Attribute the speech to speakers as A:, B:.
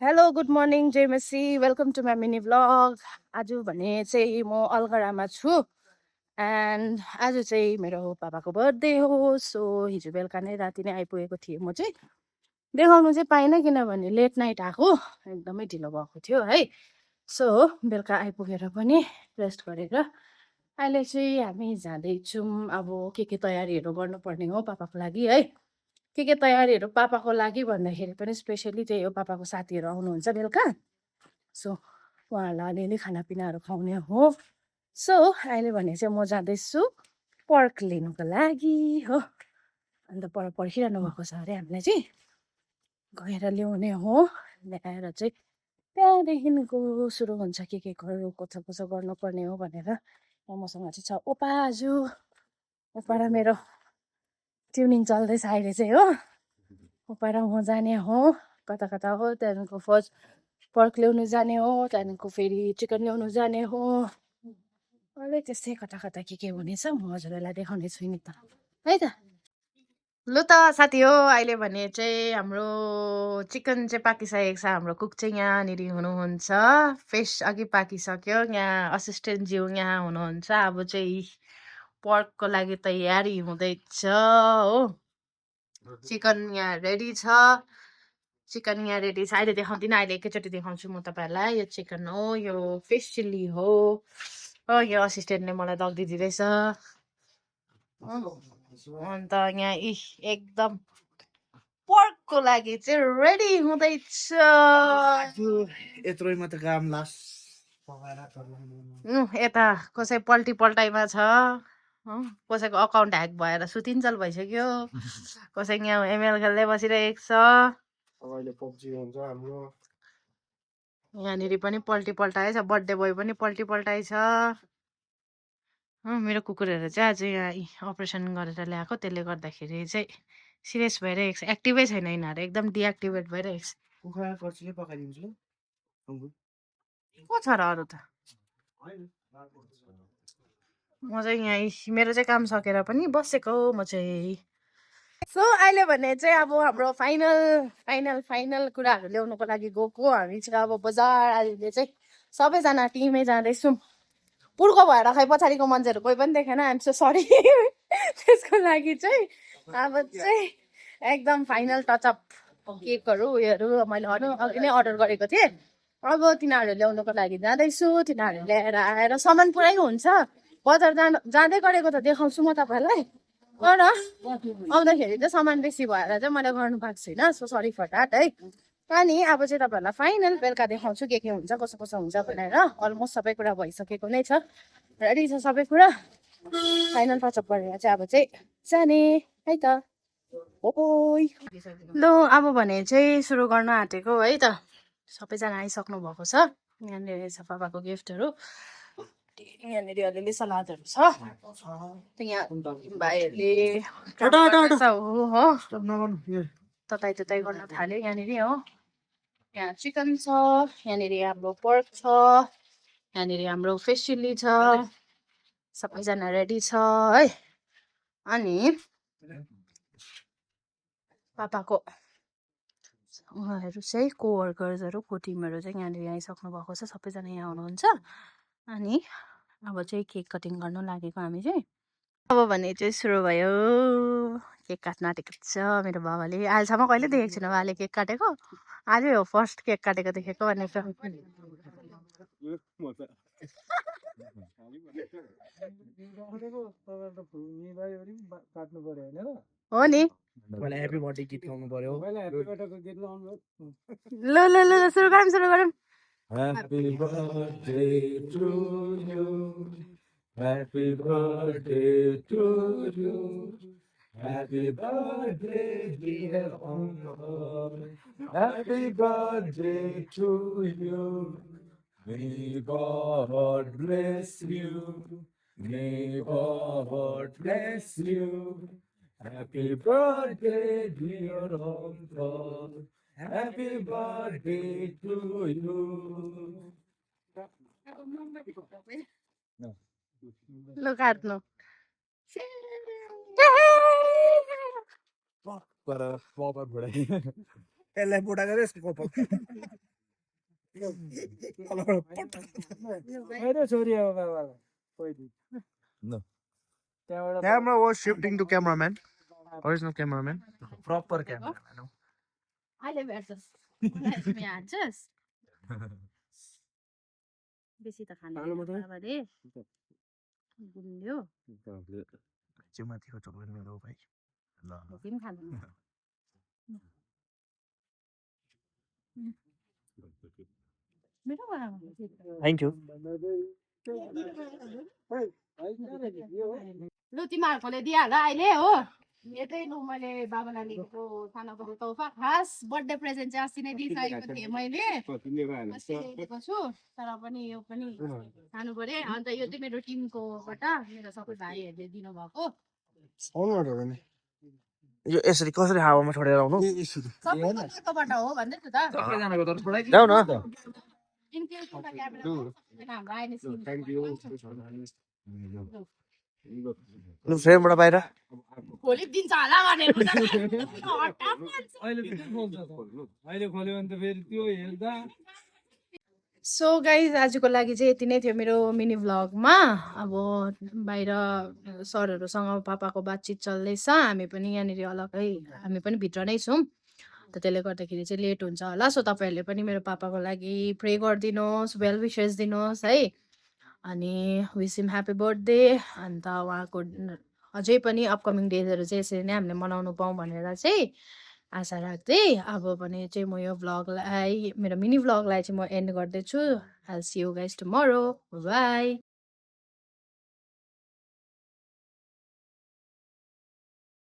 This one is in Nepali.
A: हेलो गुड मर्निङ जय मेसी welcome to my mini vlog. आज भने चाहिँ म अलगढामा छु एन्ड आज चाहिँ मेरो पापाको बर्थडे हो। सो हिजो बेलुका नै राति नै आइपुगेको थिएँ। म चाहिँ देखाउनु चाहिँ पाइनँ किनभने लेट नाइट आएको, एकदमै ढिलो भएको थियो है। सो बेलुका आइपुगेर पनि रेस्ट गरेर अहिले चाहिँ हामी जाँदैछौँ। अब के तयारीहरू गर्नुपर्ने हो पापाको लागि है। के तयारीहरू पापाको लागि भन्दाखेरि पनि स्पेसली त्यही हो, पापाको साथीहरू आउनुहुन्छ बेलुका। सो उहाँहरूलाई अलिअलि खानापिनाहरू खुवाउने हो। सो अहिले भने चाहिँ म जाँदैछु पर्क लिनुको लागि हो। अन्त पर पर्खिरहनु भएको छ अरे हामीलाई चाहिँ गएर ल्याउने हो। ल्याएर चाहिँ त्यहाँदेखिको सुरु हुन्छ के कसो गर्नुपर्ने हो भनेर। मसँग चाहिँ छ ओपाजु, ओपा र मेरो ट्युनिङ चल्दैछ अहिले चाहिँ हो। ओपा र म जाने हो कता हो। त्यहाँदेखिको फर्स्ट पर्क ल्याउनु जाने हो, त्यहाँदेखिको फेरि चिकन ल्याउनु जाने हो। अहिले त्यस्तै कता के हुनेछ म हजुरहरूलाई देखाउने छु नि त है त। लु त साथी हो, अहिले भने चाहिँ हाम्रो चिकन चाहिँ पाकिसकेको छ। हाम्रो कुक चाहिँ यहाँनिर हुनुहुन्छ। फिस अघि पाकिसक्यो, यहाँ असिस्टेन्ट ज्यू यहाँ हुनुहुन्छ। अब चाहिँ पर्कको लागि तयारी हुँदैछ हो। चिकन यहाँ रेडी छ, चिकन यहाँ रेडी छ। अहिले देखाउँदिनँ, अहिले एकैचोटि देखाउँछु म तपाईँहरूलाई। यो चिकन हो, यो फिस चिल्ली हो। यो असिस्टेन्टले मलाई दगिदिँदैछ। अन्त यहाँ एकदम पर्कको लागि चाहिँ रेडी हुँदैछ।
B: यत्रोमा त काम लास
A: यता कसै पल्टाइमा छ, कसैको अकाउन्ट ह्याक भएर सुतिन्चल भइसक्यो, कसै यहाँ एमएल खेल्दै बसिरहेको छ। यहाँनिर पनि पल्टाइ छ, बर्थडे बोय पनि पल्टाइ छ। मेरो कुकुरहरू चाहिँ आज यहाँ अपरेसन गरेर ल्याएको, त्यसले गर्दाखेरि चाहिँ सिरियस भइरहेको छ। एक्टिभै छैन यिनीहरू, एकदम डिएक्टिभेट भइरहेको छ। को छ र अरू त? म चाहिँ यहाँ मेरो चाहिँ काम सकेर पनि बसेको म चाहिँ। सो अहिले भने चाहिँ अब हाम्रो फाइनल कुराहरू ल्याउनुको लागि गएको हामी चाहिँ। अब बजार अहिले चाहिँ सबैजना टिमै जाँदैछौँ। पुर्को भएर खै पछाडिको मान्छेहरू कोही पनि देखेन, आइएम सो सरी। त्यसको लागि चाहिँ अब चाहिँ एकदम फाइनल टचअप केकहरू उयोहरू मैले अघि नै अर्डर गरेको थिएँ। अब तिनीहरू ल्याउनुको लागि जाँदैछु। तिनीहरू ल्याएर आएर सामान पुरै हुन्छ। बजार जाँदै गरेको त देखाउँछु म तपाईँहरूलाई, तर आउँदाखेरि चाहिँ सामान बेसी भएर चाहिँ मैले गर्नु पाएको छुइनँ। सो सरी फर द्याट है। अनि अब चाहिँ तपाईँहरूलाई फाइनल बेलुका देखाउँछु के हुन्छ कसो हुन्छ भनेर। अलमोस्ट सबै कुरा भइसकेको नै छ, रेडी छ सबै कुरा। फाइनल टचअप गरेर चाहिँ अब चाहिँ जाने है त। लु अब भने चाहिँ सुरु गर्न आँटेको है त। सबैजना आइसक्नु भएको छ। यहाँनिर छ पापाको गिफ्टहरू, यहाँनिर अलिअलि सलादहरू छ। यहाँ भाइहरूले हो तताई गर्न थाल्यो। यहाँनिर हो, यहाँ चिकन छ, यहाँनिर हाम्रो पर्क छ, यहाँनिर हाम्रो फिस चिल्ली छ। सबैजना रेडी छ है। अनि पापाको उहाँहरू चाहिँ कोवर्कर्सहरू को टिमहरू चाहिँ यहाँनिर आइसक्नु भएको छ। सबैजना यहाँ हुनुहुन्छ। अनि अब चाहिँ केक कटिङ गर्नु लागेको हामी चाहिँ। अब भने चाहिँ सुरु भयो। केक काट्न आँटेको छ मेरो बाबाले। अहिलेसम्म कहिले देखेको छैन बाबाले केक काटेको, आजै हो फर्स्ट केक काटेको देखेको भनेर। हो नि,
B: ह्यापी बर्थडे गीत गाउनु पर्यो।
A: ल सुरु गरौँ।
B: Happy birthday to you. Happy birthday to you. Happy birthday, dear uncle. Happy birthday to you. May God bless you. May God bless you. Happy birthday, dear uncle. Happy birthday to you.
A: ल काट्नु।
B: यसलाई बुढा गरे यसको मेरो छोरी हो बाबालाई पहिली त्यहाँबाट
C: Camera was shifting to cameraman. Original cameraman. Proper cameraman.
A: अहिले भेट्छस् यहाँ हान्छस् बेसी त खानु बाबाले गुन्ड्यो
C: चाहिँ माथिको चोक्लेट मेरो हो भाइ ल
A: बेसी पनि खानु मिठो बनाएको
C: थ्याङ्क यू
A: लु तिमीहरूकोले दिइहाल अहिले हो यतै लु मैले बाबालाई लिएको सानोको तोहफा खास बर्थडे प्रेजेन्ट चाहिँ अस्ति नै दिइसकेको थिएँ मैले अस्ति दिएको छु तर पनि यो पनि खानु पर्यो अन्त यो चाहिँ मेरो टिमकोबाट मेरो सबै भाइहरूले दिनुभएको
C: यो यसरी कसरी हावामा छोडेर आउनु
A: सबैकोबाट हो भन्दै छु त
C: जाऊ न
A: इन केस हाम्रो आइने
C: लु फ्रेमबाट बाहिर
A: भोलि दिन्छ होला भनेर
B: अहिले खोल्छ अहिले खोल्यो भने त फेरि त्यो हेर्दा
A: सो गाइज आजको लागि चाहिँ यति नै थियो मेरो मिनी भ्लगमा अब बाहिर सरहरूसँग पापाको बातचित चल्दैछ हामी पनि यहाँनिर अलग्गै हामी पनि भित्र नै छौँ त त्यसले गर्दाखेरि चाहिँ लेट हुन्छ होला सो तपाईँहरूले पनि मेरो पापाको लागि प्रे गरिदिनुहोस् वेल विसेस दिनुहोस् है अनि विस हिम ह्याप्पी बर्थडे अन्त उहाँको अझै पनि अपकमिङ डेजहरू चाहिँ यसरी नै हामीले मनाउनु पाऊँ भनेर चाहिँ आशा राख्दै अब भने चाहिँ म यो भ्लगलाई मेरो मिनी भ्लगलाई चाहिँ म एन्ड गर्दैछु I see you guys tomorrow by